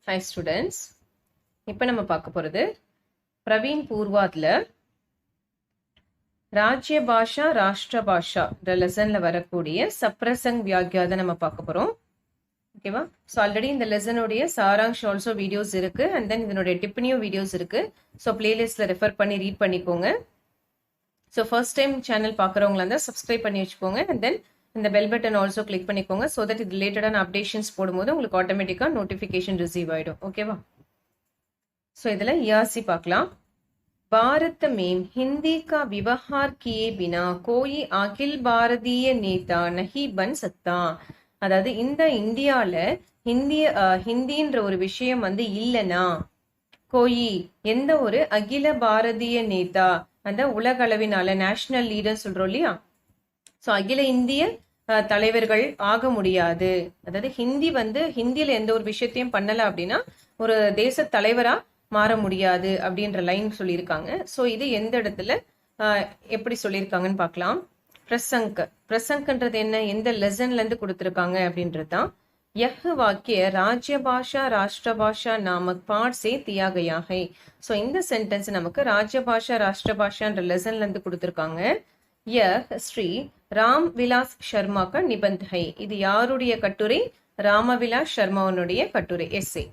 Hi students. இப்போ நம்ம பார்க்க போறது பிரவீன் பூர்வாத்ல ராஜ்ய பாஷா ராஷ்டிர பாஷா இந்த லெசன்ல வரக்கூடிய சப்ரசங் வியாக்கியாதை நம்ம பார்க்க போறோம். ஓகேவா? ஸோ ஆல்ரெடி இந்த லெசனுடைய சாராங்ஷ் ஆல்சோ வீடியோஸ் இருக்கு அண்ட் தென் இதனுடைய டிப்பனியும் வீடியோஸ் இருக்கு. ஸோ பிளேலிஸ்ட்ல ரெஃபர் பண்ணி ரீட் பண்ணிக்கோங்க. ஸோ ஃபர்ஸ்ட் டைம் சேனல் பார்க்குறவங்களா இருந்தால் சப்ஸ்கிரைப் பண்ணி வச்சுக்கோங்க அண்ட் தென் இந்த பெல் பட்டன் ஆல்சோ கிளிக் பண்ணிக்கோங்க. ஸோ தட் இது ரிலேட்டடான அப்டேஷன்ஸ் போடும்போது உங்களுக்கு ஆட்டோமேட்டிக்காக நோட்டிஃபிகேஷன் ரிசீவ் ஆகிடும். ஓகேவா? ஸோ இதில் ERC பார்க்கலாம். भारत में हिंदी का व्यवहार किए बिना कोई अखिल भारतीय नेता नहीं बन सकता. அதாவது இந்த இந்தியால ஹிந்தின்ற ஒரு விஷயம் இல்லைன்னா கோயி எந்த ஒரு அகில பாரதிய நேதா அந்த உலக அளவினால நேஷனல் லீடர் சொல்றோம் இல்லையா, ஸோ அகில இந்திய தலைவர்கள் ஆக முடியாது. அதாவது ஹிந்தியில எந்த ஒரு விஷயத்தையும் பண்ணல அப்படின்னா ஒரு தேச தலைவரா மாற முடியாது அப்படின்ற லைன் சொல்லியிருக்காங்க. ஸோ இது எந்த இடத்துல எப்படி சொல்லியிருக்காங்கன்னு பார்க்கலாம். பிரசங்கன்றது என்ன, எந்த லெசன்ல இருந்து கொடுத்துருக்காங்க அப்படின்றது தான். यह वाक्य राज्य भाषा राष्ट्र भाषा नामक पाठ से दिया गया है. ஸோ இந்த சென்டென்ஸ் நமக்கு ராஜ்ய பாஷா ராஷ்டிர பாஷான்ற லெசன்ல இருந்து கொடுத்துருக்காங்க. यह ஸ்ரீ ராம் விலாஸ் சர்மா का निबंध है. இது யாருடைய கட்டுரை? ராமவிலாஸ் சர்மாவனுடைய கட்டுரை, எஸ்ஏ.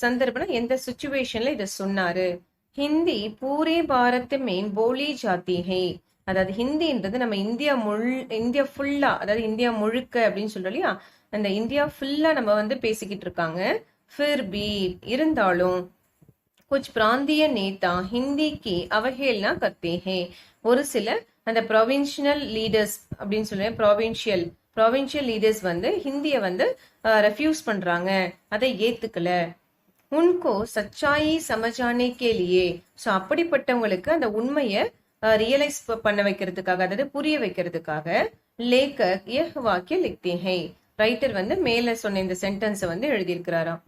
சந்தர்ப்பனா எந்த சிச்சுவேஷன்ல இதை சொன்னாரு. ஹிந்தி பூரே பாரத் மேன் போலி ஜாத்தி ஹை. அதாவது ஹிந்தின்றது நம்ம இந்தியா ஃபுல்லா, அதாவது இந்தியா முழுக்க அப்படின்னு சொல்றோம் இல்லையா, அந்த இந்தியா ஃபுல்லா நம்ம பேசிக்கிட்டு இருக்காங்க. ஃபிர் பி இருந்தாலும் குச் பிராந்திய நேதா ஹிந்திக்கு அவஹேளனா கர்த்தே ஹை. ஒரு சில அந்த ப்ரொவின்ஷியல் லீடர்ஸ் அப்படின்னு சொல்லுவேன், ப்ராவின்ஷியல் லீடர்ஸ் ஹிந்தியை ரெஃப்யூஸ் பண்றாங்க, அதை ஏத்துக்கல. உன்கோ சச்சாயி சமஜானே கேலியே. ஸோ அப்படிப்பட்டவங்களுக்கு அந்த உண்மையை ரியலைஸ் பண்ண வைக்கிறதுக்காக, அதாவது புரிய வைக்கிறதுக்காக லேக்கக் யஹ் வாக்கிய லிக்தே ஹை. ரைட்டர் மேல சொன்ன இந்த சென்டென்ஸை எழுதியிருக்கிறாராம்.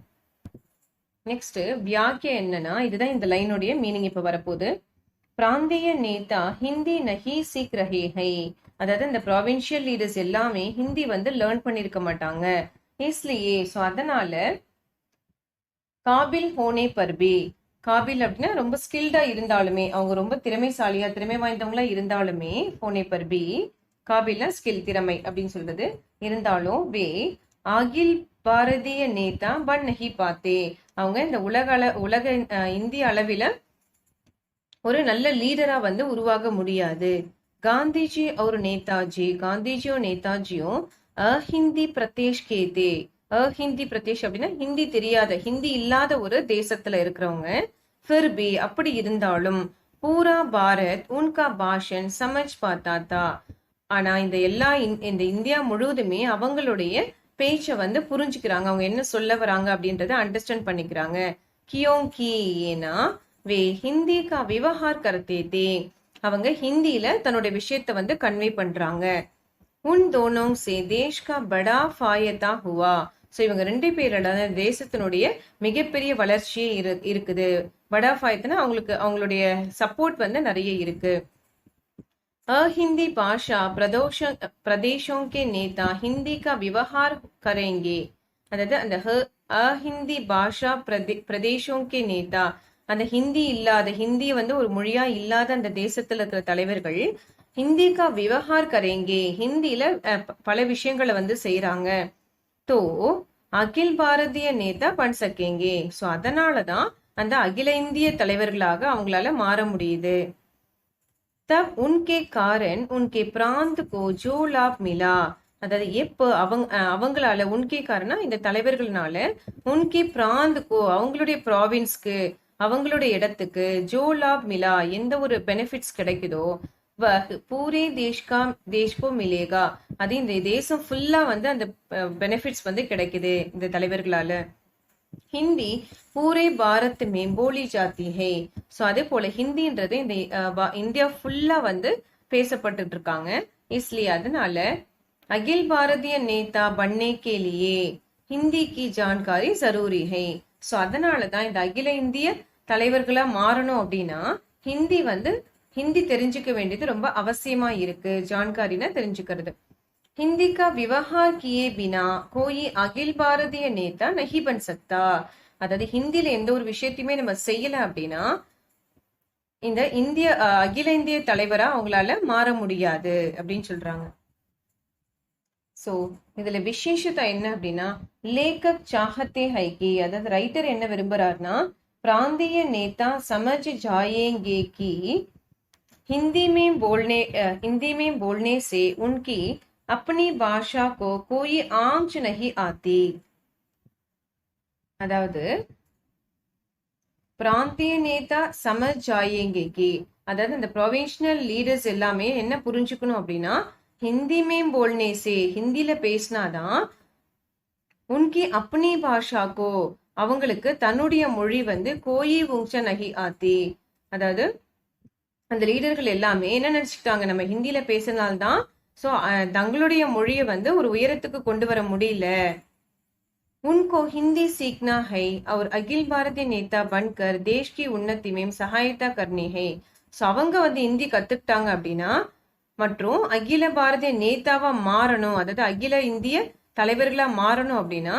நெக்ஸ்ட் வியாக்கியம் என்னன்னா, இதுதான் இந்த லைனுடைய மீனிங் இப்ப வரப்போகுது. பிராந்திய நேதா ஹிந்தி நஹி சீக் ரஹே ஹை. அதாவது இந்த ப்ராவின்ஷியல் லீடர்ஸ் எல்லாமே ஹிந்தி லேர்ன் பண்ணிருக்க மாட்டாங்க. இஸ்லியே, ஸோ அதனால காபில் ஹோனே பர்பி, காபில் அப்படின்னா ரொம்ப ஸ்கில்டா இருந்தாலுமே, அவங்க ரொம்ப திறமை வாய்ந்தவங்களா இருந்தாலுமே, ஹோனே பர்பி காபில்னா ஸ்கில், திறமை அப்படின்னு சொல்றது இருந்தாலும், வே அகில் பாரதிய நேதா பன் நஹி பாத்தே. அவங்க இந்த உலக இந்திய அளவில ஒரு நல்ல லீடரா உருவாக முடியாது. காந்திஜி और நேதாஜியும் அஹிந்தி பிரதேஷ் கேதே. அஹிந்தி பிரதேஷ் அப்படின்னா ஹிந்தி தெரியாத, ஹிந்தி இல்லாத ஒரு தேசத்துல இருக்கிறவங்க. फिर भी அப்படி இருந்தாலும் பூரா பாரத் உன்கா பாஷன் சமஜ் பாத்தாத்தா. ஆனா இந்த இந்தியா முழுவதுமே அவங்களுடைய பேச்சை புரிஞ்சுக்கிறாங்க, அவங்க என்ன சொல்ல வராங்க அப்படின்றத அண்டர்ஸ்டாண்ட் பண்ணிக்கிறாங்க. கியோங்கி ஏனா வே ஹிந்தி கா விவகார் கர்த்தே தே. அவங்க ஹிந்தியில தன்னுடைய விஷயத்த கன்வே பண்றாங்க. உன் தோனோங் சே தேஷ் கா படா ஃபாயதா ஹுவா. ஸோ இவங்க ரெண்டு பேரோட தேசத்தினுடைய மிகப்பெரிய வளர்ச்சியே இருக்குது. படா ஃபாயத்னா அவங்களுடைய சப்போர்ட் நிறைய இருக்கு. अहिंदी भाषा प्रदेशों के नेता हिंदी का व्यवहार करेंगे. அதாவது அந்த அஹிந்தி பாஷா பிரதேசோं के नेता, அந்த ஹிந்தி இல்லாத, ஹிந்தி ஒரு மொழியா இல்லாத அந்த தேசத்துல இருக்கிற தலைவர்கள் ஹிந்திக்கா விவகார் கரேங்கே, ஹிந்தியில பல விஷயங்களை செய்யறாங்க. தோ அகில் பாரதிய நேதா பண் சக்கேங்கே. ஸோ அதனாலதான் அந்த அகில இந்திய தலைவர்களாக அவங்களால மாற முடியுது. தப் உன்கே காரன் உன்கே பிராந்த் கோ ஜோ லாப் மிலா. அதாவது எப்போ அவங்களால உன்கே காரனா இந்த தலைவர்களால உன்கே பிராந்துக்கோ அவங்களுடைய ப்ராவின்ஸ்க்கு, அவங்களுடைய இடத்துக்கு, ஜோ லாப் மிலா எந்த ஒரு பெனிஃபிட்ஸ் கிடைக்குதோ, பூரே தேஷ்கோ மிலேகா, அது இந்த தேசம் ஃபுல்லா அந்த பெனிஃபிட்ஸ் கிடைக்குது இந்த தலைவர்களால. ஹிந்தி பூரே பாரத் மே போலி ஜாத்தி ஹை. ஸோ அதே போல ஹிந்தின்றது இந்த இந்தியா ஃபுல்லா பேசப்பட்டு இருக்காங்க. இஸ்லியே அதனால அகில் பாரதிய நேதா பன்னே கே லியே ஹிந்தி கி ஜான்காரி ஜரூரி ஹை. ஸோ அதனாலதான் இந்த அகில இந்திய தலைவர்களா மாறணும் அப்படின்னா ஹிந்தி தெரிஞ்சுக்க வேண்டியது ரொம்ப அவசியமா இருக்கு. ஜான்காரினா தெரிஞ்சுக்கிறது. हिंदी का व्यवहार किए बिना कोई अखिल भारतीय नेता नहीं बन सकता. அதாவது ஹிந்தில எந்த ஒரு விஷயத்தையுமே நம்ம செய்யல அப்படின்னா இந்த இந்திய அகில இந்திய தலைவரா அவங்களால மாற முடியாது அப்படின்னு சொல்றாங்க. சோ இதுல விசேஷத்தை என்ன அப்படின்னா லேக்கக் சாஹத்தே ஹைகி, அதாவது ரைட்டர் என்ன விரும்புறாருன்னா प्रांतीय नेता समझ जाएंगे कि हिंदी में बोलने से उनकी अपनी भाषा को कोई आंच नहीं आती. அதாவது பிராந்திய நேதா சமஜ் ஜாயேங்கேகி, அதாவது இந்த ப்ரொவின்ஷனல் லீடர்ஸ் எல்லாமே என்ன புரிஞ்சுக்கணும் அப்படின்னா ஹிந்தி மேம் போல்னே சே, ஹிந்தில பேசினாதான் உன்கி அப்னி பாஷா கோ, அவங்களுக்கு தன்னுடைய மொழி வந்து கோயி ஊஞ்ச நகி ஆத்தி, அதாவது அந்த லீடர்கள் எல்லாமே என்ன நினைச்சுக்கிட்டாங்க, நம்ம ஹிந்தில பேசினால்தான் சோ தங்களுடைய மொழியை வந்து ஒரு உயரத்துக்கு கொண்டு வர முடியல. उनको हिंदी सीखना है और अखिल भारतीय नेता बनकर देश की उन्नति में सहायता करनी है. ஸோ அவங்க வந்து ஹிந்தி கத்துக்கிட்டாங்க அப்படின்னா மற்றும் அகில பாரதிய நேதாவா மாறணும், அதாவது அகில இந்திய தலைவர்களா மாறணும் அப்படின்னா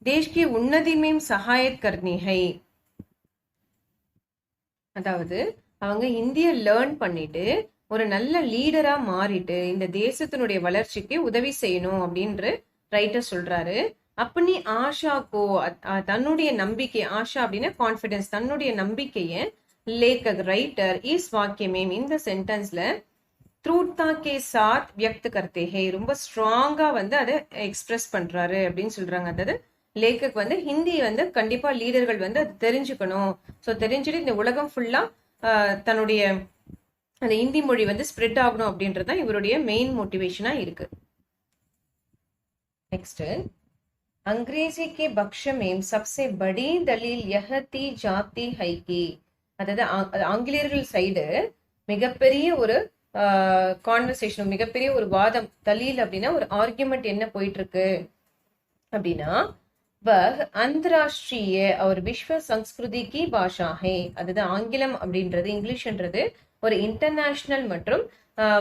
தேஷ் கி உன்னதி மேம் சகாயத் கர்னி ஹை, அதாவது அவங்க ஹிந்திய லேர்ன் பண்ணிட்டு ஒரு நல்ல லீடரா மாறிட்டு இந்த தேசத்தினுடைய வளர்ச்சிக்கு உதவி செய்யணும் அப்படின்ற ரைட்டர் சொல்றாரு. அப்படி ஆஷாக்கோ, தன்னுடைய நம்பிக்கை, ஆஷா அப்படின்னா கான்பிடன்ஸ், தன்னுடைய நம்பிக்கைய லேக்கக் ரைட்டர் இஸ் வாக்கியமே இந்த சென்டென்ஸ்ல த்ரூட்டா கே சாத் வியக்த் கர்த்தே ஹே, ரொம்ப ஸ்ட்ராங்கா வந்து அதை எக்ஸ்பிரஸ் பண்றாரு அப்படின்னு சொல்றாங்க. அதாவது லேக்கக் வந்து ஹிந்தி வந்து கண்டிப்பா லீடர்கள் வந்து அது தெரிஞ்சுக்கணும், ஸோ தெரிஞ்சுட்டு இந்த உலகம் ஃபுல்லா தன்னுடைய அந்த ஹிந்தி மொழி வந்து ஸ்ப்ரெட் ஆகணும் அப்படின்றது தான் இவருடைய மெயின் மோட்டிவேஷனா இருக்கு. நெக்ஸ்ட் अंग्रेजी के पक्ष में सबसे बड़ी दलील यह दी जाती है कि, அதாவது ஆங்கிலேயர்கள் சைடு மிகப்பெரிய ஒரு கான்வர்சேஷன், மிகப்பெரிய ஒரு வாதம், தலீல் அப்படின்னா ஒரு ஆர்குமெண்ட் என்ன போயிட்டு இருக்கு அப்படின்னா வஹ் அந்தராஷ்டிரிய और विश्व संस्कृति की भाषा है, அதாவது ஆங்கிலம் அப்படின்றது இங்கிலீஷ்ன்றது ஒரு இன்டர்நேஷனல் மற்றும்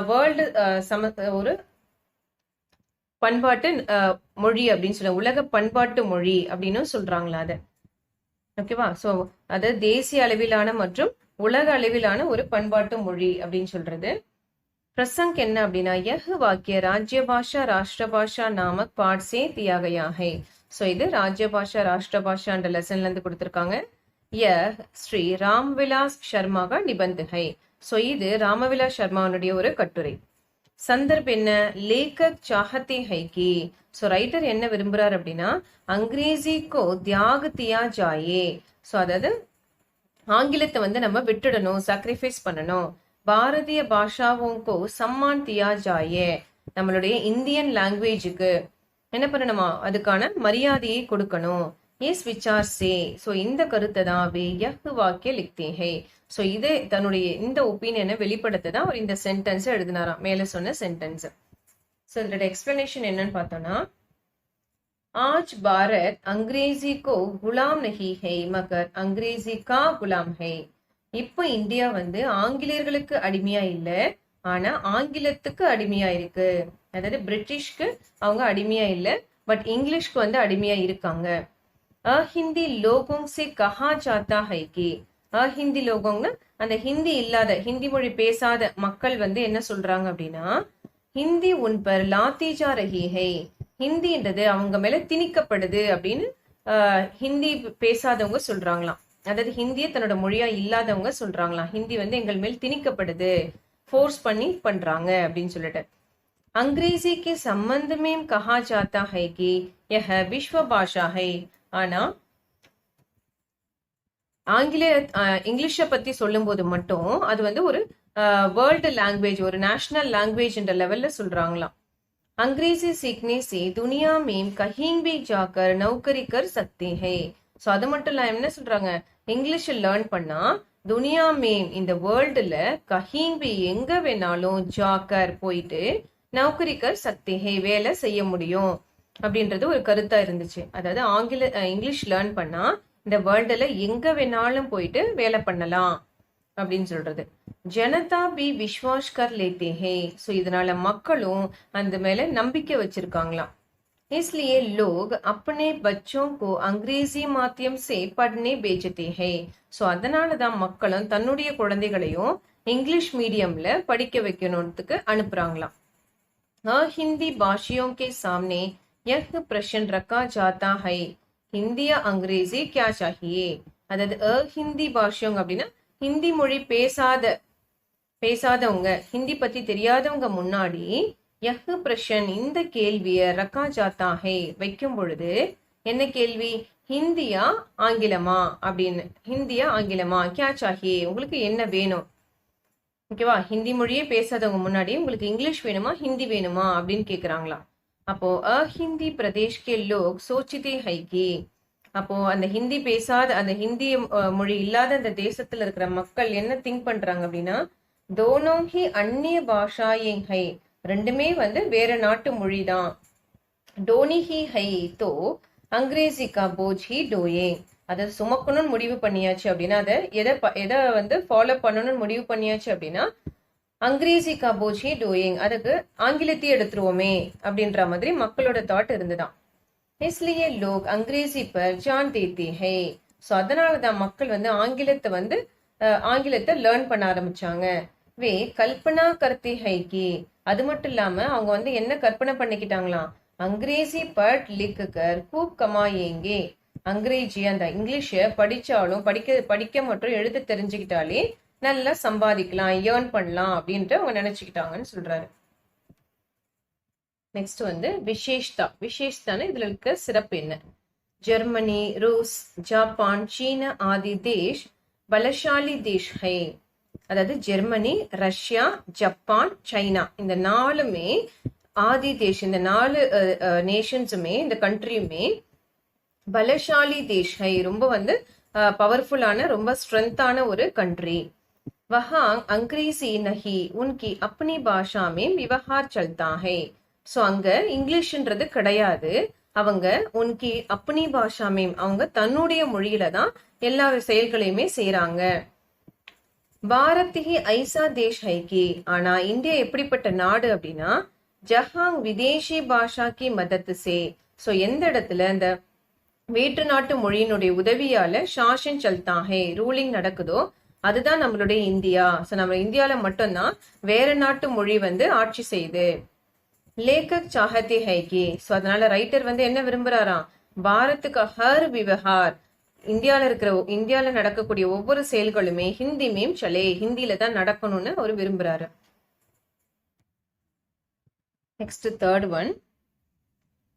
வேர்ல்டு ஒரு பண்பாட்டு மொழி அப்படின்னு சொல்ல, உலக பண்பாட்டு மொழி அப்படின்னு சொல்றாங்களா அத, ஓகேவா? சோ அது தேசிய அளவிலான மற்றும் உலக அளவிலான ஒரு பண்பாட்டு மொழி அப்படின்னு சொல்றது. பிரசங்க் என்ன அப்படின்னா யஹ் வாக்கிய ராஜ்ய பாஷா ராஷ்டிர பாஷா நாமக் பாட் சே தியா கயா ஹை. சோ இது ராஜ்ய பாஷா ராஷ்டிர பாஷான்ற லெசன்ல இருந்து கொடுத்திருக்காங்க. யஹ் ஸ்ரீ ராம்விலாஸ் சர்மா கா நிபந்த் ஹை. சோ இது ராமவிலாஸ் சர்மாவுடைய ஒரு கட்டுரை. சந்தர்ப் என்ன லேக்கக் சாஹத்தே ஹை கி, ஸோ ரைட்டர் என்ன விரும்புறார் அப்படின்னா அங்கிரேசிக்கோ தியாக தியா ஜாயே, ஸோ அதாவது ஆங்கிலத்தை வந்து நம்ம விட்டுடணும், சாக்ரிஃபைஸ் பண்ணணும். பாரதிய பாஷாவோங்கோ சம்மான் தியா ஜாயே, நம்மளுடைய இந்தியன் லாங்குவேஜுக்கு என்ன பண்ணணுமா, அதுக்கான மரியாதையை கொடுக்கணும். எஸ் விசார் சே, ஸோ இந்த கருத்தை தான் வே யஹ் வாக்கிய லிக்தே ஹை. ஸோ இது தன்னுடைய இந்த ஒப்பீனியனை வெளிப்படுத்த தான் அவர் இந்த சென்டென்ஸை எழுதினாராம், மேல சொன்ன சென்டென்ஸ். ஸோ இதோட எக்ஸ்பிளனேஷன் என்னன்னு பார்த்தோம்னா आज भारत अंग्रेजी को गुलाम नहीं है मगर अंग्रेजी का गुलाम है. இப்போ இந்தியா வந்து ஆங்கிலேயர்களுக்கு அடிமையா இல்ல, ஆனா ஆங்கிலத்துக்கு அடிமையா இருக்கு. அதாவது பிரிட்டிஷ்க்கு அவங்க அடிமையா இல்ல, பட் இங்கிலீஷ்க்கு வந்து அடிமையா இருக்காங்க. அஹிந்தி லோகோங் சே கஹா ஜாத்தா ஹை கி, அஹிந்தி லோகோங்னா அந்த ஹிந்தி இல்லாத, ஹிந்தி மொழி பேசாத மக்கள் வந்து என்ன சொல்றாங்க அப்படின்னா ஹிந்தி உன் பர் லாத்தி ஜா ரஹி ஹை, ஹிந்தின்றது அவங்க மேல திணிக்கப்படுது அப்படின்னு ஹிந்தி பேசாதவங்க சொல்றாங்களாம். அதாவது ஹிந்தியை தன்னோட மொழியா இல்லாதவங்க சொல்றாங்களாம், ஹிந்தி வந்து எங்கள் மேல் திணிக்கப்படுது, ஃபோர்ஸ் பண்ணி பண்றாங்க அப்படின்னு சொல்லிட்டு. अंग्रेजी के संबंध में कहा जाता है कि यह विश्व भाषा है. ஆனா இங்கிலீஷை பத்தி சொல்லும் போது மட்டும் அது வந்து ஒரு வேர்ல்டு லாங்குவேஜ், ஒரு நேஷனல் லாங்குவேஜ் என்ற லெவல்ல சொல்றாங்களாம். अंग्रेजी सीखने से दुनिया में कहीं भी जाकर नौकरी कर सकते हैं. ஸோ அது மட்டும் இல்ல என்ன சொல்றாங்க, இங்கிலீஷ் லேர்ன் பண்ணா துனியா மேம் இந்த வேர்ல்டுல கஹீங் பி எங்க வேணாலும் ஜாக்கர் போயிட்டு நௌக்கரிக்கர் சக்தி ஹே வேலை செய்ய முடியும் அப்படின்றது ஒரு கருத்தா இருந்துச்சு. அதாவது இங்கிலீஷ் லேர்ன் பண்ணா இந்த வேர்ல்டுல எங்க வேணாலும் போயிட்டு வேலை பண்ணலாம் அப்படின்னு சொல்றது. ஜனதா பி விஸ்வாஸ் கர் லேத்தே ஹே. ஸோ இதனால மக்களும் அந்த மேல நம்பிக்கை வச்சிருக்காங்களாம். इसलिए लोग अपने बच्चों को अंग्रेजी माध्यम से पढ़ने भेजते हैं. ஸோ அதனால தான் மக்களும் தன்னுடைய குழந்தைகளையும் இங்கிலீஷ் மீடியம்ல படிக்க வைக்கணும்னு அனுப்புறாங்களாம். हिंदी भाषियों के सामने यह प्रश्न रखा जाता है, हिंदी या अंग्रेजी क्या चाहिए. அதாவது ஹிந்தி பாஷியோங்க அப்படின்னா ஹிந்தி மொழி பேசாதவங்க, ஹிந்தி பத்தி தெரியாதவங்க முன்னாடி யஹ் பிரஷன் இந்த கேள்விய ரக்கா ஜாத்தா ஹே வைக்கும் பொழுது என்ன கேள்வி, ஹிந்தியா ஆங்கிலமா அப்படின்னு. ஹிந்தியா ஆங்கிலமா, கியா சாஹியே உங்களுக்கு என்ன வேணும், ஓகேவா. ஹிந்தி மொழியே பேசாதவங்க முன்னாடி உங்களுக்கு இங்கிலீஷ் வேணுமா ஹிந்தி வேணுமா அப்படின்னு கேக்குறாங்களாம். அப்போ ஹிந்தி பிரதேஷ் கே லோக் சோச்சிதே ஹை கி. அப்போ அந்த ஹிந்தி பேசாத, அந்த ஹிந்தி மொழி இல்லாத அந்த தேசத்துல இருக்கிற மக்கள் என்ன திங்க் பண்றாங்க அப்படின்னா, தோனோ ஹி அந்நிய பாஷாயே ஹை, ரெண்டுமே வேற நாட்டு மொழி தான். டோனி ஹி ஹை தோ அங்கிரேசி கா போஜ் ஹி டோயே. அதை சுமக்கணும்னு முடிவு பண்ணியாச்சு அப்படின்னா, அதை எதை ஃபாலோ பண்ணணும்னு முடிவு பண்ணியாச்சு அப்படின்னா அங்கிரேசி கா போஜ் ஹி டோயிங், அதுக்கு ஆங்கிலத்தை எடுத்துருவோமே அப்படின்ற மாதிரி மக்களோட தாட் இருந்துதான். इसलिए लोग अंग्रेजी पर जान देते हैं. ஸோ அதனாலதான் மக்கள் ஆங்கிலத்தை லேர்ன் பண்ண ஆரம்பிச்சாங்க. வே கல்பனா கர்த்தே ஹை கி, அது மட்டும் இல்லாம அவங்க என்ன கற்பனை பண்ணிக்கிட்டாங்களாம், அங்கிரேசி பட் லிக் கர் கூப் கமாயேங்கே. அங்கிரேஜி அந்த இங்கிலீஷ படிச்சாலும் படிக்க மற்றும் எழுத தெரிஞ்சுக்கிட்டாலே நல்லா சம்பாதிக்கலாம், ஏர்ன் பண்ணலாம் அப்படின்ட்டு அவங்க நினைச்சுக்கிட்டாங்கன்னு சொல்றாரு. நெக்ஸ்ட் விசேஷ்தான இதுல இருக்க சிறப்பு என்ன. ஜெர்மனி, ரூஸ், ஜப்பான், சீன ஆதி தேஷ் பலசாலி தேஷ் ஹை. அதாவது ஜெர்மனி, ரஷ்யா, ஜப்பான், சைனா இந்த நாலுமே ஆதி தேஷ், இந்த 4 நேஷன்ஸுமே, இந்த கண்ட்ரியுமே பலசாலி தேஷ் ஹை, ரொம்ப பவர்ஃபுல்லான, ரொம்ப ஸ்ட்ரென்த்தான ஒரு கண்ட்ரி. வஹா அங்கிரேசி நஹி உன்கி அப்னி பாஷா மே விவஹார் சல்தா ஹை. ஸோ அங்க இங்கிலீஷ்ன்றது கிடையாது, அவங்க உன்கி அப்னி பாஷா மேம், அவங்க தன்னுடைய மொழியில தான் எல்லா செயல்களையுமே செய்யறாங்க. பாரத் ஹி ஐசா தேஷ் ஹை கி. ஆனா இந்தியா எப்படிப்பட்ட நாடு அப்படின்னா, ஜஹாங் விதேஷி பாஷா கி மதத் சே. ஸோ எந்த இடத்துல இந்த வேற்று நாட்டு மொழியினுடைய உதவியால சாசன் சல்தா ஹே, ரூலிங் நடக்குதோ அதுதான் நம்மளுடைய இந்தியா. ஸோ நம்ம இந்தியால மட்டும்தான் வேற நாட்டு மொழி ஆட்சி செய்யுது. லேக்கக் சாஹத்தே ஹை கி. ஸோ அதனால ரைட்டர் என்ன விரும்புறாராம், பாரத்துக்கு ஹர் விவஹார், இந்தியால நடக்கக்கூடிய ஒவ்வொரு செயல்களுமே ஹிந்தி மேம் சலே, ஹிந்தியில தான் நடக்கணும்னு அவர் விரும்புறாரு. நெக்ஸ்ட் தேர்ட் ஒன்,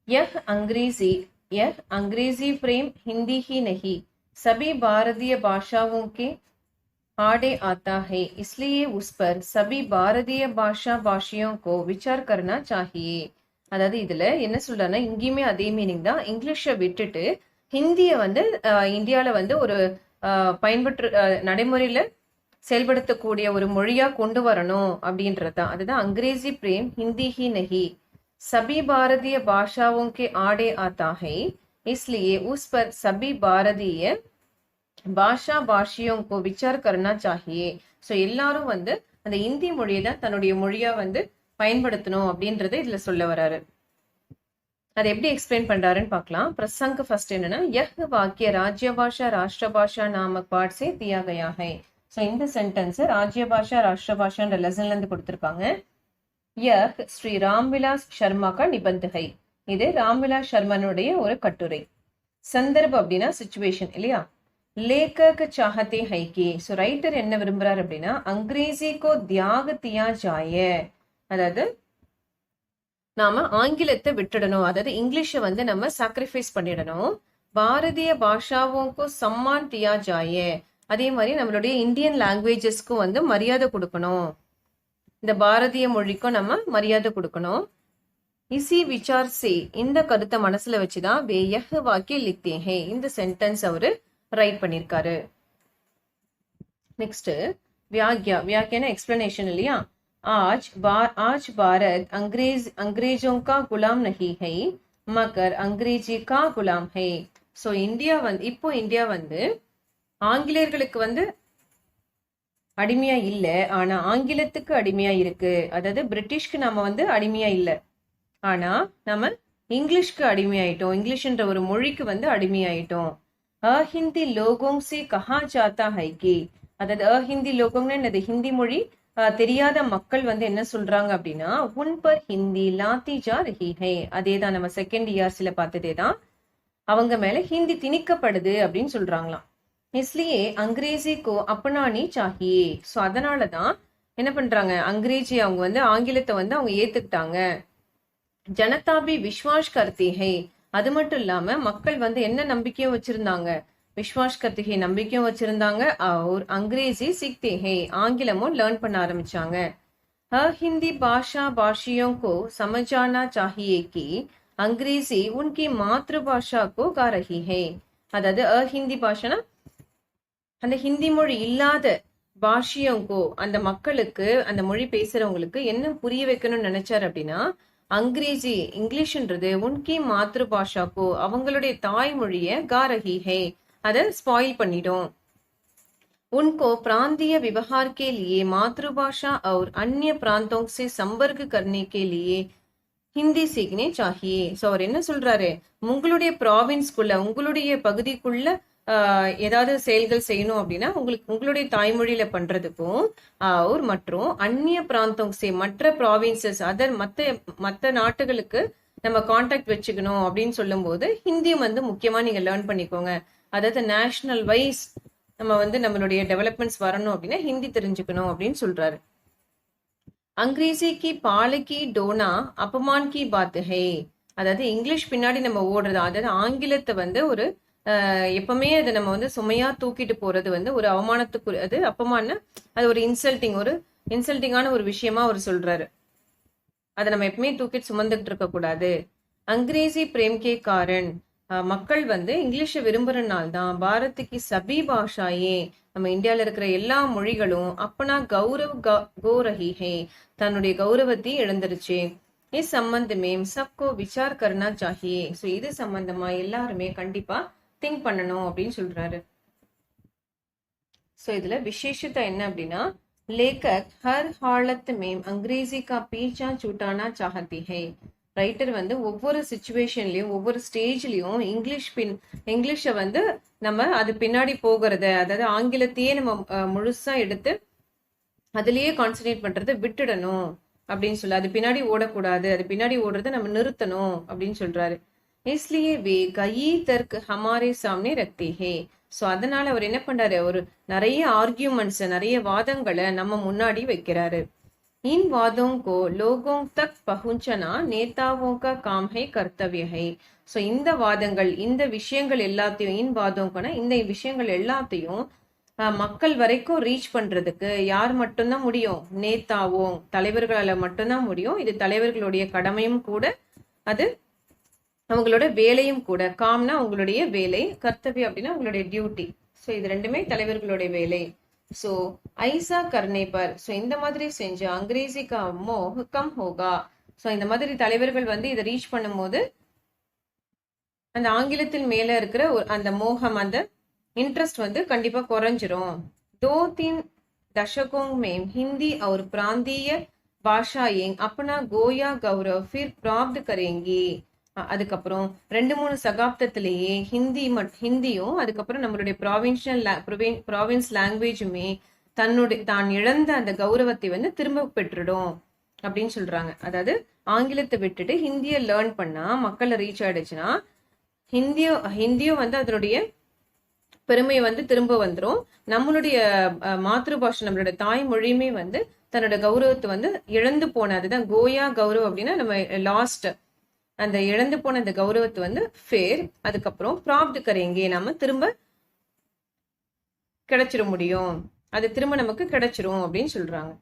यह अंग्रेजी प्रेम हिंदी ही नहीं सभी भारतीय भाषाओं के आड़े आता है, इसलिए उस पर सभी भारतीय भाषियों को विचार करना चाहिए. அதாவது இதுல என்ன சொல்றாருன்னா, இங்கேயுமே அதே மீனிங் தான். இங்கிலீஷ விட்டுட்டு ஹிந்திய இந்தியால ஒரு பயன்பற்று நடைமுறையில செயல்படுத்தக்கூடிய ஒரு மொழியா கொண்டு வரணும் அப்படின்றதுதான். அதுதான் அங்கிரேசி பிரேம் ஹிந்தி ஹி நஹி सभी भारतीय भाषाओं के आड़े आता है, इसलिए उस पर सभी भारतीय भाषियों को विचार करना चाहिए. ஸோ எல்லாரும் அந்த இந்தி மொழியை தான் தன்னுடைய மொழியா பயன்படுத்தணும் அப்படின்றத இதுல சொல்ல வராரு. அதை எப்படி எக்ஸ்பிளைன் பண்றாருன்னு பார்க்கலாம். பிரசங்க ஃபர்ஸ்ட் என்னன்னா, யஹ் வாக்கிய ராஜ்ய பாஷா ராஷ்டிர பாஷா நாமக் பாட் சே தியா கயா ஹை. ஸோ இந்த சென்டென்ஸ் ராஜ்ய பாஷா ராஷ்டிர பாஷான்ற லெசன்ல இருந்து கொடுத்திருக்காங்க. यह ஸ்ரீ ராம்விலாஸ் சர்மா கா நிபந்த் ஹை. இது ராம்விலாஸ் சர்மனுடைய ஒரு கட்டுரை. சந்தர்ப் அப்படின்னா சிச்சுவேஷன் இல்லையா. லேக்கக் சாஹத்தே ஹை கி. ஸோ ரைட்டர் என்ன விரும்புறாரு அப்படின்னா, அங்கிரேசி கோ தியாக தியா ஜாய, அதாவது நாம ஆங்கிலத்தை விட்டுடணும், அதாவது இங்கிலீஷ நம்ம சாக்ரிஃபைஸ் பண்ணிடணும். பாரதிய பாஷாவுக்கு சம்மான் தியா ஜாய, அதே மாதிரி நம்மளுடைய இந்தியன் லாங்குவேஜஸ்க்கும் மரியாதை கொடுக்கணும், இந்த பாரதிய மொழிக்கும் நம்ம மரியாதை கொடுக்கணும். இசி விசார் சே, இந்த கருத்தை மனசுல வச்சுதான் வே யஹ் வாக்கிய லிக்தே ஹே, இந்த சென்டென்ஸ் அவரு ரைட் பண்ணிருக்காரு. நெக்ஸ்ட் வியாக்கியான எக்ஸ்பிளனேஷன் இல்லையா. आज भारत अंग्रेजों का गुलाम नहीं है मगर अंग्रेजी का गुलाम है. ஸோ இந்தியா இப்போ இந்தியா ஆங்கிலேயர்களுக்கு அடிமையா இல்ல, ஆனா ஆங்கிலத்துக்கு அடிமையா இருக்கு. அதாவது பிரிட்டிஷ்க்கு நாம வந்து அடிமையா இல்ல, ஆனா நம்ம இங்கிலீஷ்க்கு அடிமையாயிட்டோம். இங்கிலீஷ்ன்ற ஒரு மொழிக்கு வந்து அடிமையாயிட்டோம். அஹிந்தி லோகோங் சே கஹா ஜாத்தா ஹை கி, அதாவது அஹிந்தி லோகம்னு என்னது, ஹிந்தி மொழி தெரியாத மக்கள் வந்து என்ன சொல்றாங்க அப்படின்னா, உன் பர் ஹிந்தி லாத்தி ஜா ரஹி ஹை, அதேதான் நம்ம செகண்ட் இயர்ஸ்ல பார்த்ததே தான், அவங்க மேல ஹிந்தி திணிக்கப்படுது அப்படின்னு சொல்றாங்களாம். இஸ்லியே அங்கிரேசி கோ அப்பனானி சாஹியே, ஸோ அதனாலதான் என்ன பண்றாங்க, அங்கிரேஜி அவங்க வந்து ஆங்கிலத்தை வந்து அவங்க ஏத்துக்கிட்டாங்க. ஜனதா பி விஸ்வாஸ் கர்த்தி ஹை, அது மட்டும் இல்லாம மக்கள் வந்து என்ன நம்பிக்கையும் வச்சிருந்தாங்க, விஸ்வாஸ் கர்த்தி ஹை நம்பிக்கையும் வச்சிருந்தாங்க. और अंग्रेजी सीखते हैं, ஆங்கிலமும் லேர்ன் பண்ண ஆரம்பிச்சாங்க. हिंदी भाषा भाषियों को समझाना चाहिए कि अंग्रेजी उनकी मातृभाषा को गा रही है. அதாவது ஹிந்தி பாஷனா அந்த ஹிந்தி மொழி இல்லாத பாஷியங்கோ, அந்த மக்களுக்கு, அந்த மொழி பேசுறவங்களுக்கு என்ன புரிய வைக்கணும்னு நினைச்சாரு அப்படின்னா, அங்கிரேஜி இங்கிலீஷ்ன்றது உன்கி மாத்ரு பாஷாக்கோ, அவங்களுடைய தாய்மொழிய காரஹி ஹே, அதை ஸ்பாயில் பண்ணிடும். उनको प्रांतीय व्यवहार के लिए मातृभाषा और अन्य प्रांतों से संपर्क करने के लिए ஹிந்தி சீக்னே சாஹியே. ஸோ அவர் என்ன சொல்றாரு, உங்களுடைய ப்ராவின்ஸ்குள்ள, உங்களுடைய பகுதிக்குள்ள ஏதாவது செயல்கள் செய்யணும் அப்படின்னா உங்களுடைய தாய்மொழியில பண்றதுக்கும், அவர் மற்றும் அந்நிய பிராந்தம் மற்ற ப்ராவின்சஸ், அதர் மற்ற நாட்டுகளுக்கு நம்ம கான்டாக்ட் வச்சுக்கணும் அப்படின்னு சொல்லும் போது ஹிந்தியும் வந்து முக்கியமா நீங்க லேர்ன் பண்ணிக்கோங்க. அதாவது நேஷனல் வைஸ் நம்ம வந்து நம்மளுடைய டெவலப்மெண்ட்ஸ் வரணும் அப்படின்னா ஹிந்தி தெரிஞ்சுக்கணும் அப்படின்னு சொல்றாரு. அங்கிரேசி கி பாலகி டோனா அப்பமான் கி பாத் ஹே, அதாவது இங்கிலீஷ் பின்னாடி நம்ம ஓடுறது, அதாவது ஆங்கிலத்தை வந்து ஒரு எப்பவுமே அதை நம்ம வந்து சுமையா தூக்கிட்டு போறது வந்து ஒரு அவமானத்துக்கு, அது அப்பமான, அது ஒரு இன்சல்ட்டிங்கான ஒரு விஷயமா அவர் சொல்றாரு. அதை நம்ம எப்பவுமே தூக்கிட்டு சுமந்துகிட்டு இருக்க கூடாது. அங்கிரேசி பிரேம் கே காரன், மக்கள் வந்து இங்கிலீஷை விரும்புறதுனால்தான் பாரத்துக்கு சபி பாஷாயே, நம்ம இந்தியால இருக்கிற எல்லா மொழிகளும் அப்பனா கௌரவ் கோரஹி ஹே, தன்னுடைய கௌரவத்தை இழந்துருச்சு. இஸ் சம்பந்தமே சப்கோ விசார் கர்னா சாஹியே. ஸோ இது சம்பந்தமா எல்லாருமே கண்டிப்பா திங்க் பண்ணணும் அப்படின்னு சொல்றாரு. ஸோ இதுல விசேஷத்தை என்ன அப்படின்னா, லேக்கக் ஹர் ஹாலத் மேம் அங்கிரேசி கா பீச்சா சூட்டானா சாஹத்தி ஹே, ரைட்டர் வந்து ஒவ்வொரு சிச்சுவேஷன்லயும் ஒவ்வொரு ஸ்டேஜ்லயும் இங்கிலீஷை வந்து நம்ம அது பின்னாடி போகிறத, அதாவது ஆங்கிலத்தையே நம்ம முழுசா எடுத்து அதுலயே கான்சென்ட்ரேட் பண்றதை விட்டுடணும் அப்படின்னு சொல்லு, அது பின்னாடி ஓடக்கூடாது, அது பின்னாடி ஓடுறதை நம்ம நிறுத்தணும் அப்படின்னு சொல்றாரு. इसलिए वे कई तर्क हमारे सामने रखते हैं. ஸோ அதனால அவர் என்ன பண்றாரு, ஒரு நிறைய ஆர்கியூமெண்ட்ஸ், நிறைய வாதங்களை நம்ம முன்னாடி வைக்கிறாரு. इन वादों को लोगों तक पहुंचना नेताओं का काम है, कर्तव्य है. ஸோ இந்த வாதங்கள், இந்த விஷயங்கள் எல்லாத்தையும், இன் வாதம்னா இந்த விஷயங்கள் எல்லாத்தையும் மக்கள் வரைக்கும் ரீச் பண்றதுக்கு யார் மட்டும்தான் முடியும், நேதாவும், தலைவர்களால மட்டும்தான் முடியும். இது தலைவர்களுடைய கடமையும் கூட, அது அவங்களோட வேலையும் கூட. காம்னா உங்களுடைய வேலை, கர்த்தவியம் அப்படின்னா உங்களுடைய டியூட்டி. ஸோ இது ரெண்டுமே தலைவர்களுடைய வேலை. ஸோ ஐசா கர்னே பர், ஸோ இந்த மாதிரி செஞ்சு அங்கிரேசி கா மோஹ் கம் ஹோகா. ஸோ இந்த மாதிரி தலைவர்கள் வந்து இதை ரீச் பண்ணும்போது அந்த ஆங்கிலத்தின் மேல இருக்கிற அந்த மோகம், அந்த இன்ட்ரெஸ்ட் வந்து கண்டிப்பா குறைஞ்சிரும். 2-3 दशकों में हिंदी और प्रांतीय भाषाएं अपना गोया गौरव फिर प्राप्त करेंगी. அதுக்கப்புறம் 2-3 சகாப்தத்திலேயே ஹிந்தியும் அதுக்கப்புறம் நம்மளுடைய ப்ராவின்ஸ் லாங்குவேஜுமே தான் இழந்த அந்த கௌரவத்தை வந்து திரும்ப பெற்றுடும் அப்படின்னு சொல்றாங்க. அதாவது ஆங்கிலத்தை விட்டுட்டு ஹிந்தியை லேர்ன் பண்ணா மக்களை ரீச் ஆயிடுச்சுன்னா ஹிந்தியும் வந்து அதனுடைய பெருமை வந்து திரும்ப வந்துடும். நம்மளுடைய மாத்ருபாஷை, நம்மளுடைய தாய்மொழியுமே வந்து தன்னோட கௌரவத்தை வந்து இழந்து போன, அதுதான் கோயா கௌரவம் அப்படின்னா நம்ம லாஸ்ட், அந்த இழந்து போன அந்த கௌரவத்தை வந்து ஃபேர், அதுக்கப்புறம் ப்ராப்ட் கரேங்கே, நம்ம திரும்ப கிடைச்சிட முடியும், அது திரும்ப நமக்கு கிடைச்சிரும் அப்படின்னு சொல்றாங்க.